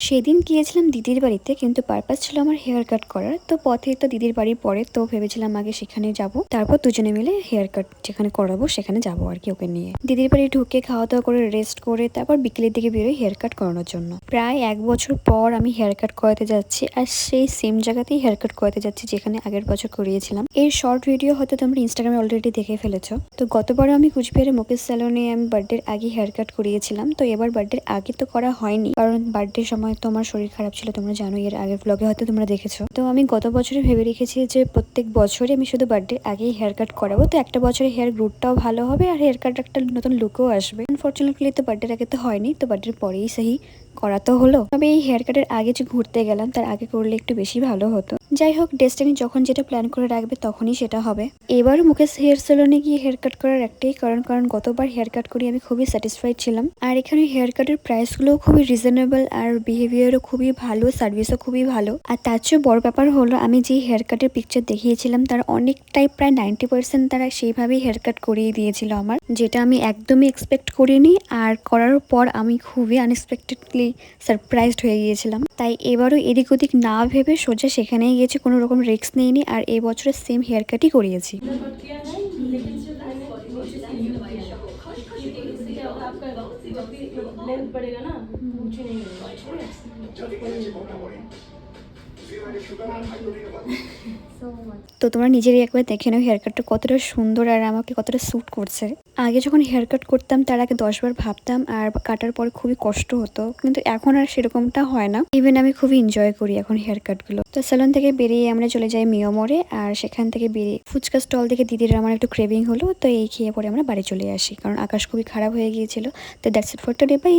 সেদিন গিয়েছিলাম দিদির বাড়িতে, কিন্তু পারপাস ছিল আমার হেয়ার কাট করার। তো পথে তো দিদির বাড়ি পড়ে, তো ভেবেছিলাম আগে সেখানে যাব, তারপর দুজনে মিলে হেয়ার কাট যেখানে করাবো সেখানে যাবো আর কি, ওকে নিয়ে। দিদির বাড়ি ঢুকে খাওয়া দাওয়া করে রেস্ট করে তারপর বিকেলের দিকে বেরোই হেয়ার কাট করানোর জন্য। প্রায় 1 বছর পর আমি হেয়ার কাট করাতে যাচ্ছি, আর সেই সেম জায়গাতেই হেয়ার কাট করাতে যাচ্ছি যেখানে আগের বছর করিয়েছিলাম। এর শর্ট ভিডিও হয়তো তোমরা ইনস্টাগ্রামে অলরেডি দেখে ফেলেছো। তো গতবার আমি কুচবিহারে মুকেশ স্যালনে আমি বার্থডের আগে হেয়ার কাট করিয়েছিলাম। তো এবার বার্থডের আগে তো করা হয়নি, কারণ বার্থডের সময় তো আমার শরীর খারাপ ছিল, তোমরা জানো, এর আগের ব্লগে হয়তো তোমরা দেখেছো। তো আমি গত বছরে ভেবে রেখেছি যে প্রত্যেক বছরই আমি শুধু বার্থডের আগেই হেয়ার কাট করাবো, তো একটা বছরে হেয়ার গ্রোথটাও ভালো হবে আর হেয়ার কাট একটা নতুন লুকও আসবে। আনফর্চুনেটলি তো বার্থডের আগে তো হয়নি, তো বার্থডের পরেই সেই করা তো হলো। তবে এই হেয়ার কাটের আগে যে ঘুরতে গেলাম তার আগে করলে একটু বেশি ভালো হতো। যাই হোক, ডেস্টিনি যখন যেটা প্ল্যান করে রাখবে তখনই সেটা হবে। এবারও মুকেশ হেয়ার সেলুনে গিয়ে হেয়ার কাট করার একটাই কারণ গতবার হেয়ার কাট করি আমি খুবই স্যাটিসফাইড ছিলাম। আর এখানে হেয়ার কাটের প্রাইস গুলো খুবই রিজনেবল, আর বিহেভিয়ারও খুবই ভালো, সার্ভিসও খুবই ভালো। আর তার চেয়ে বড় ব্যাপার হলো, আমি যে হেয়ার কাটের পিকচার দেখিয়েছিলাম তার অনেকটাই, প্রায় 90% তারা সেইভাবেই হেয়ার কাট করিয়ে দিয়েছিল আমার, যেটা আমি একদমই এক্সপেক্ট করিনি। আর করার পর আমি খুবই আনএক্সপেক্টেডলি সারপ্রাইজড হয়ে গিয়েছিলাম। তাই এবারও এদিক ওদিক না ভেবে সোজা সেখানেই গেছি, কোনো রকম রিস্ক নেইনি, আর এই বছরের সেম হেয়ার কাটই করিয়েছি। তো তোমরা নিজেরই একবার দেখে নাও হেয়ার কাটটা কতটা সুন্দর আর আমাকে কতটা স্যুট করছে। আগে যখন হেয়ার কাট করতাম তার আগে 10 বার ভাবতাম, আর কাটার পরে খুবই কষ্ট হতো, কিন্তু এখন আর সেরকমটা হয় না। ইভেন আমি খুবই এনজয় করি এখন হেয়ার কাট গুলো। তো সেলুন থেকে বেরিয়ে আমরা চলে যাই মিও মোড়ে, আর সেখান থেকে বেরিয়ে ফুচকা স্টল থেকে দিদির আমার একটু ক্রেভিং হলো, তো এই খেয়ে পরে আমরা বাড়ি চলে আসি, কারণ আকাশ খুবই খারাপ হয়ে গিয়েছিল। তো that's it for today, by.